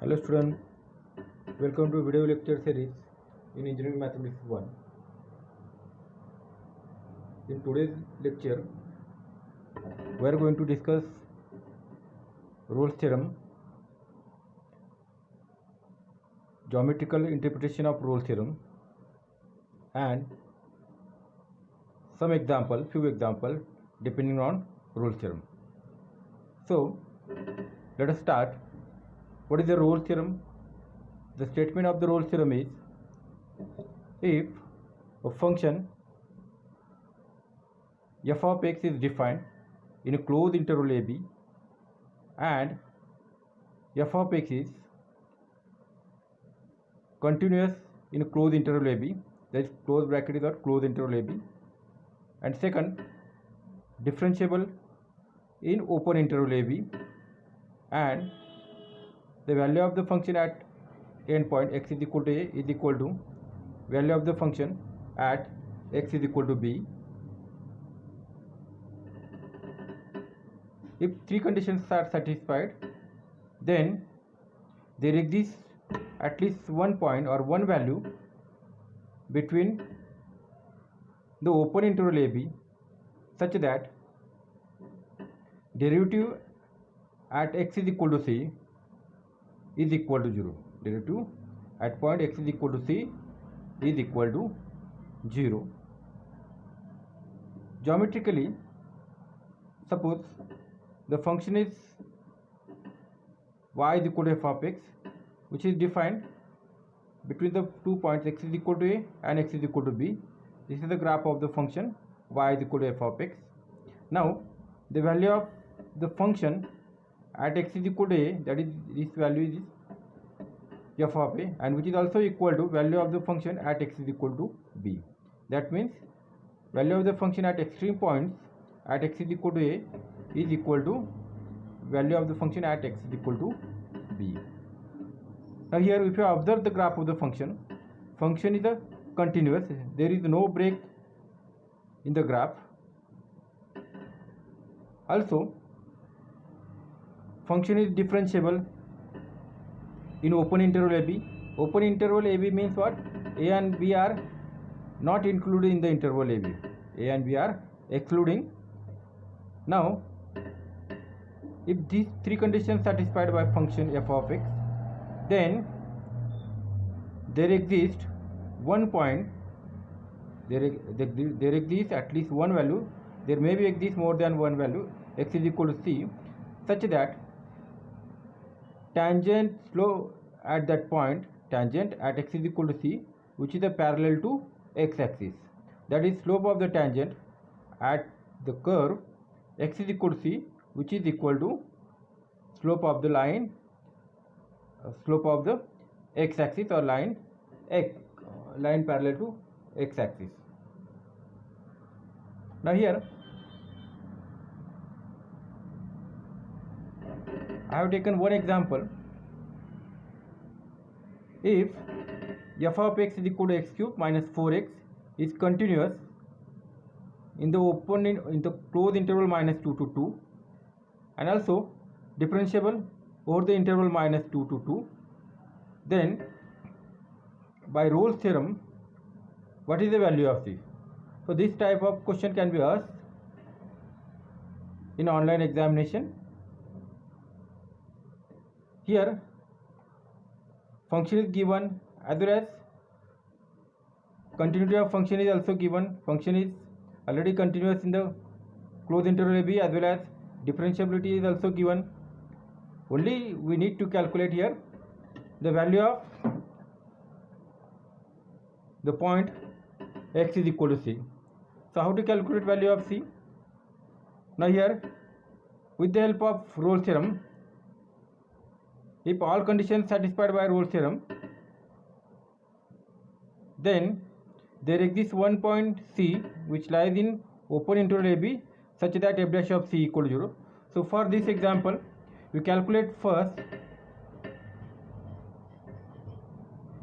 Hello student, welcome to video lecture series in Engineering Mathematics 1. In today's lecture, we are going to discuss Rolle's theorem, geometrical interpretation of Rolle's theorem, and few example depending on Rolle's theorem. So, let us start. What is the Rolle's theorem? The statement of the Rolle's theorem is, if a function f of x is defined in a closed interval a b and f of x is continuous in a closed interval a b, that is closed bracket is or closed interval a b, and second, differentiable in open interval a b, and the value of the function at endpoint x is equal to a is equal to value of the function at x is equal to b. If three conditions are satisfied, then there exists at least one point or one value between the open interval a b such that derivative at x is equal to c is equal to 0. Derivative at point x is equal to c is equal to 0. Geometrically, suppose the function is y is equal to f of x, which is defined between the 2 points x is equal to a and x is equal to b. This is the graph of the function y is equal to f of x. Now the value of the function at x is equal to a, that is this value is f of a, and which is also equal to value of the function at x is equal to b. That means value of the function at extreme points at x is equal to a is equal to value of the function at x is equal to b. Now here if you observe the graph of the function is a continuous, there is no break in the graph. Also function is differentiable in open interval a b. Open interval a b means what? A and b are not included in the interval a b. A and b are excluding. Now if these three conditions satisfied by function f of x, then there exists one point, there exists at least one value, there may be exist more than one value, x is equal to c, such that tangent slope at that point, tangent at x is equal to c, which is a parallel to x axis, that is slope of the tangent at the curve x is equal to c, which is equal to slope of the line, slope of the x axis or line parallel to x axis. Now here I have taken one example. If f of x is equal to x cube minus 4x is continuous in the closed interval minus 2 to 2 and also differentiable over the interval minus 2 to 2, then by Rolle's theorem, what is the value of c? So this type of question can be asked in online examination. Here function is given as well as continuity of function is also given. Function is already continuous in the closed interval a b, as well as differentiability is also given. Only we need to calculate here the value of the point x is equal to c. So how to calculate value of c? Now here with the help of Rolle's theorem, if all conditions satisfied by Rolle's theorem, then there exists one point c which lies in open interval a b such that f dash of c equal to 0. So for this example, we calculate first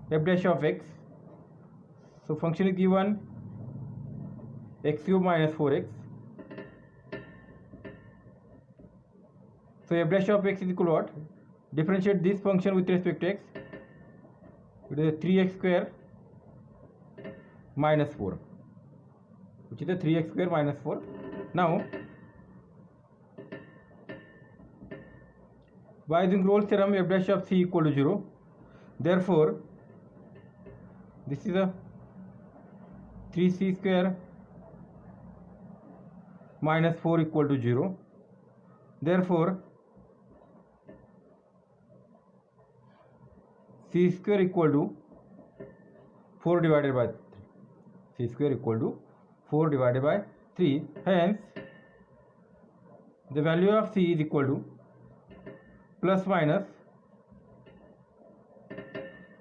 f dash of x. So function is given x cube minus 4x. So f dash of x is equal to what? differentiate this function with respect to x. It is 3x square minus 4, which is the 3x square minus 4. Now, by using Rolle's theorem, f dash of c equal to 0. Therefore, this is a 3c square minus 4 equal to 0. Therefore, c square equal to 4 divided by 3. C square equal to 4 divided by 3. Hence, the value of c is equal to plus minus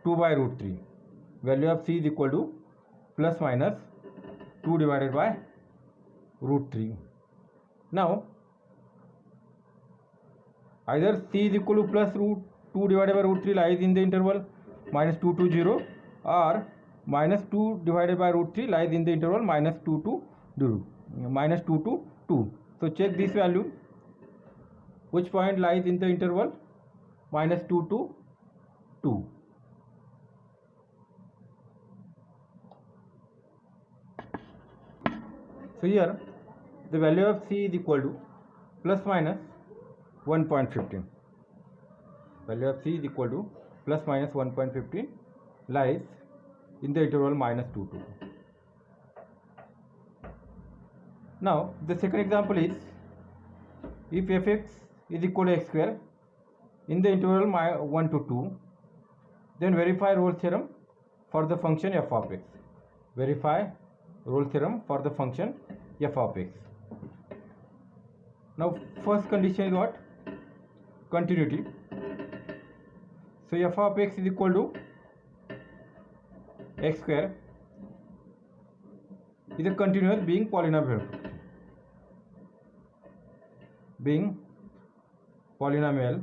2 by root 3. Value of c is equal to plus minus 2 divided by root 3. Now, either c is equal to plus root 2 divided by root 3 lies in the interval minus 2 to 0, or minus 2 divided by root 3 lies in the interval minus 2 to 2. So check this value. Which point lies in the interval minus 2 to 2? So here the value of c is equal to plus minus 1.15. Value of c is equal to plus minus 1.15 lies in the interval minus 2 to 2. Now the second example is, if fx is equal to x square in the interval 1 to 2, then verify Rolle's theorem for the function f of x. Verify Rolle's theorem for the function f of x. Now first condition is what? Continuity. So f of x is equal to x square is a continuous being polynomial. Being polynomial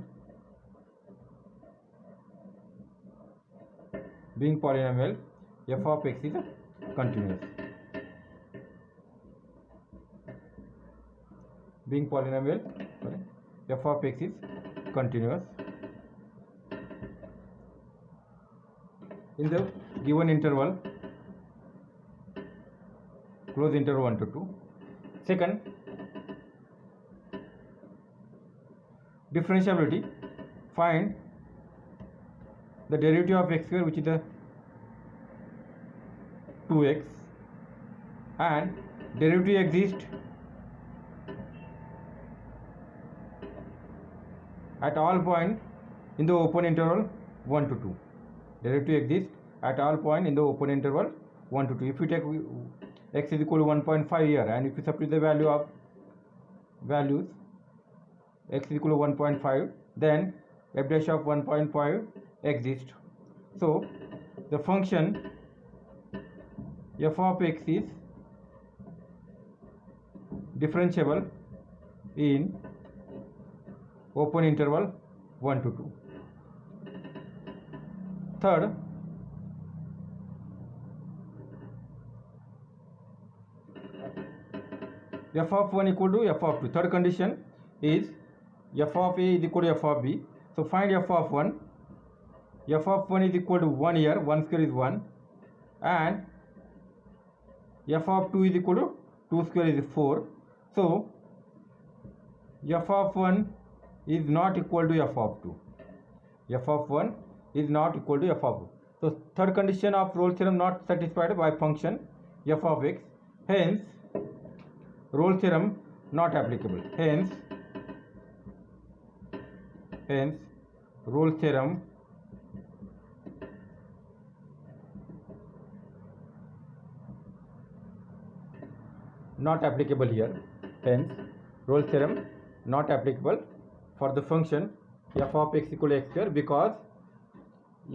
f of x is continuous. Being polynomial, f of x is continuous in the given interval, close interval 1 to 2. Second, differentiability. Find the derivative of x square, which is the 2x, and derivative exists at all points in the open interval 1 to 2. Derivative exists at all points in the open interval 1 to 2. If you take x is equal to 1.5 here, and if you substitute the values x is equal to 1.5, then f dash of 1.5 exists. So the function f of x is differentiable in open interval 1 to 2. Third, f of 1 equal to f of 2. Third condition is f of a is equal to f of b. So find f of 1. F of 1 is equal to 1 here, 1 square is 1, and f of 2 is equal to 2 square is 4. So f of 1 is not equal to f of 2. F of 1 is not equal to f of 2. So third condition of Rolle's theorem not satisfied by function f of x. Hence Rolle's theorem not applicable. Hence Rolle's theorem not applicable here. Hence Rolle's theorem not applicable for the function f of x equal to x square, because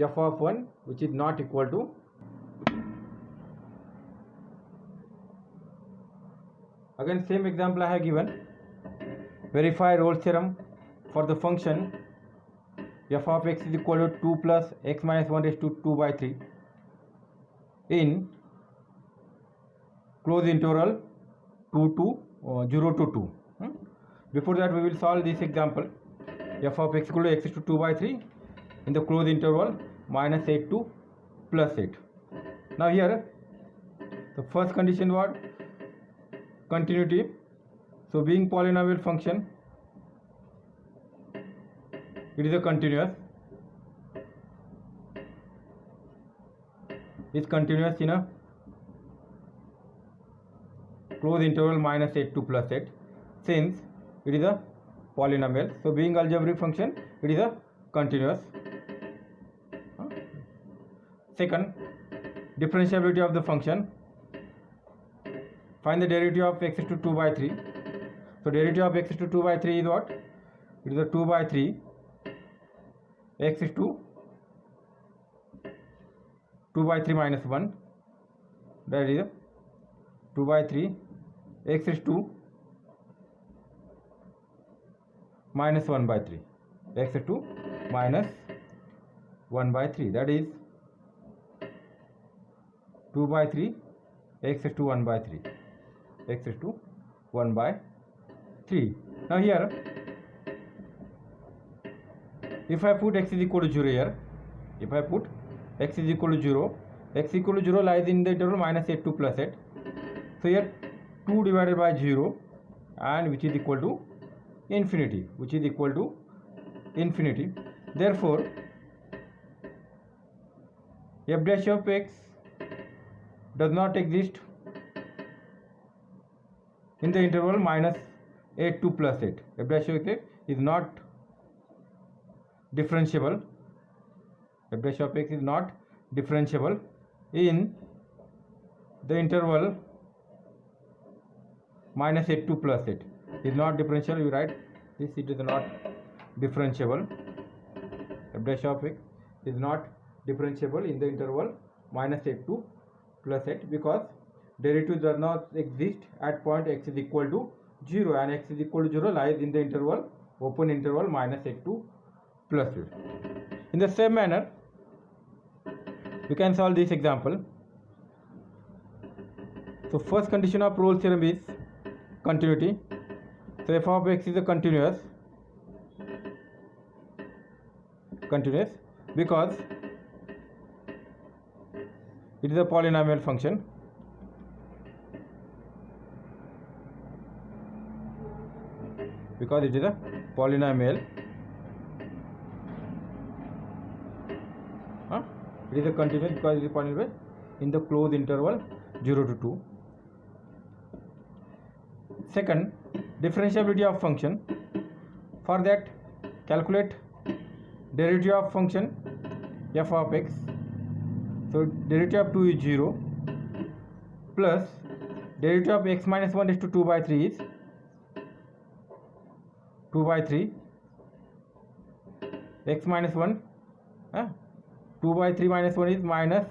f of 1 which is not equal to again same example I have given. Verify Rolle's theorem for the function f of x is equal to 2 plus x minus 1 raised to 2 by 3 in closed interval 0 to 2. Before that we will solve this example. f of x equal to x is to 2 by 3 in the closed interval minus 8 to plus 8. Now here the first condition was continuity. So being polynomial function, it is a continuous. Is continuous in a closed interval minus 8 to plus 8, since it is a polynomial. So being algebraic function, it is a continuous. Second, differentiability of the function. Find the derivative of x is to 2 by 3. So derivative of x is to 2 by 3 is what? It is a 2 by 3 x is to 2 by 3 minus 1, that is 2 by 3 x is to minus 1 by 3, x is to minus 1 by 3, that is 2 by 3 x is to 1 by 3, x is to 1 by 3. Now here, if I put x is equal to 0 here, if I put x is equal to 0, x equal to 0 lies in the interval minus 8 to plus 8. So here 2 divided by 0, and which is equal to infinity, which is equal to infinity. Therefore f dash of x does not exist in the interval minus 8 to plus 8. F dash of x is not differentiable. F dash of x is not differentiable in the interval minus 8 to plus 8. Is not differentiable. You write this, it is not differentiable. F dash of x is not differentiable in the interval minus 8 to plus 8, because derivative does not exist at point x is equal to 0, and x is equal to 0 lies in the interval, open interval minus 8 to plus 8. In the same manner, you can solve this example. So first condition of Rolle's theorem is continuity. So f of x is a continuous because it is a polynomial function. Because it is a polynomial, it is a continuous because it is a polynomial in the closed interval 0 to 2. Second, differentiability of function. For that, calculate derivative of function f of x. So derivative of 2 is 0 plus derivative of x minus 1 is to 2 by 3 is 2 by 3 x minus 1, 2 by 3 minus 1 is minus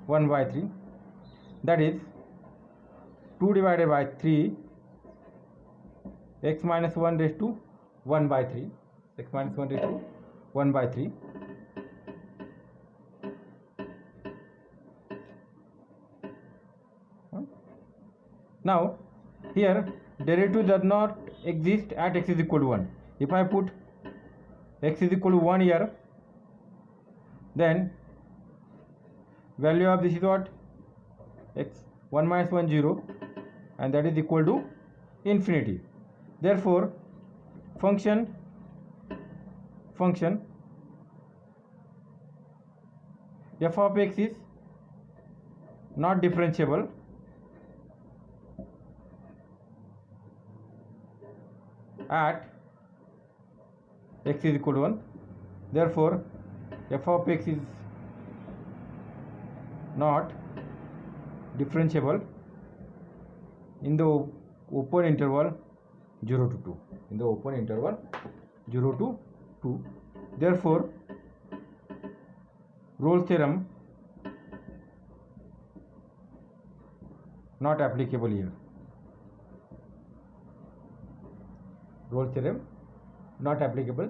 1 by 3, that is 2 divided by 3 x minus 1 raised to 1 by 3, x minus 1 raised to 1 by 3. Now here derivative does not exist at x is equal to 1. If I put x is equal to 1 here, then value of this is what? X 1 minus 1 0, and that is equal to infinity. Therefore function f of x is not differentiable at x is equal to 1. Therefore f of x is not differentiable in the open interval 0 to 2, in the open interval 0 to 2. Therefore Rolle's theorem not applicable here. Rolle's theorem not applicable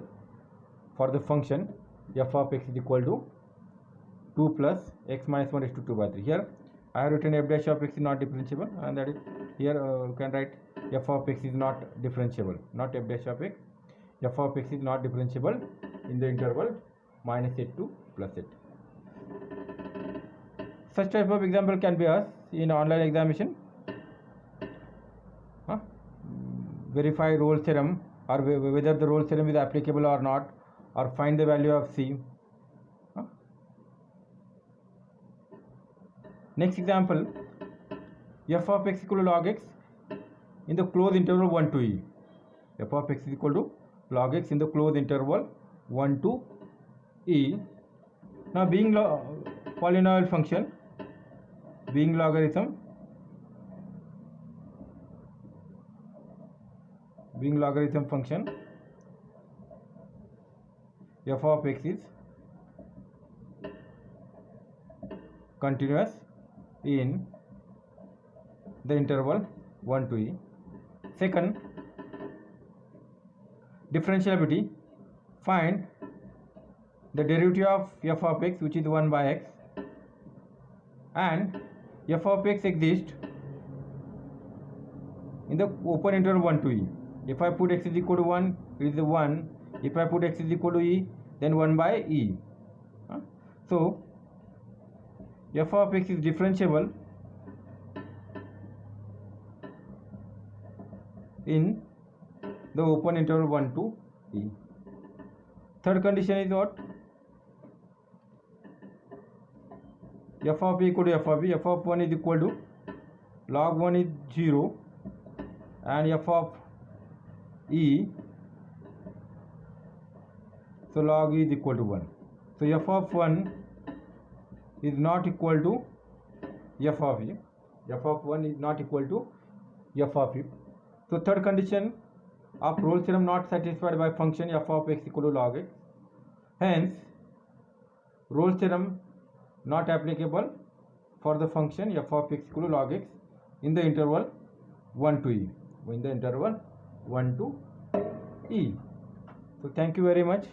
for the function f of x is equal to 2 plus x minus 1 is to 2 by 3. Here I have written f dash of x is not differentiable, and that is here you can write f of x is not differentiable, not f dash of x f of x is not differentiable in the interval -8 to +8. Such type of example can be asked in online examination. Verify Rolle's theorem, or whether the Rolle's theorem is applicable or not, or find the value of c. Next example, f of x equal to log x in the closed interval 1 to e. F of x is equal to log x in the closed interval 1 to e. Now, being polynomial function, being logarithm function, f of x is continuous in the interval 1 to e. Second, differentiability, find the derivative of f of x, which is 1 by x, and f of x exists in the open interval 1 to e. If I put x is equal to 1, it is 1. If I put x is equal to e, then 1 by e. So, f of x is differentiable in the open interval 1 to e. Third condition is what? F of e equal to f of e. F of 1 is equal to log 1 is 0, and f of e, so log e is equal to 1. So f of 1 is not equal to f of e. F of 1 is not equal to f of e. So third condition of Rolle's theorem not satisfied by function f of x equal to log x. Hence, Rolle's theorem not applicable for the function f of x equal to log x in the interval 1 to e. In the interval 1 to e. So thank you very much.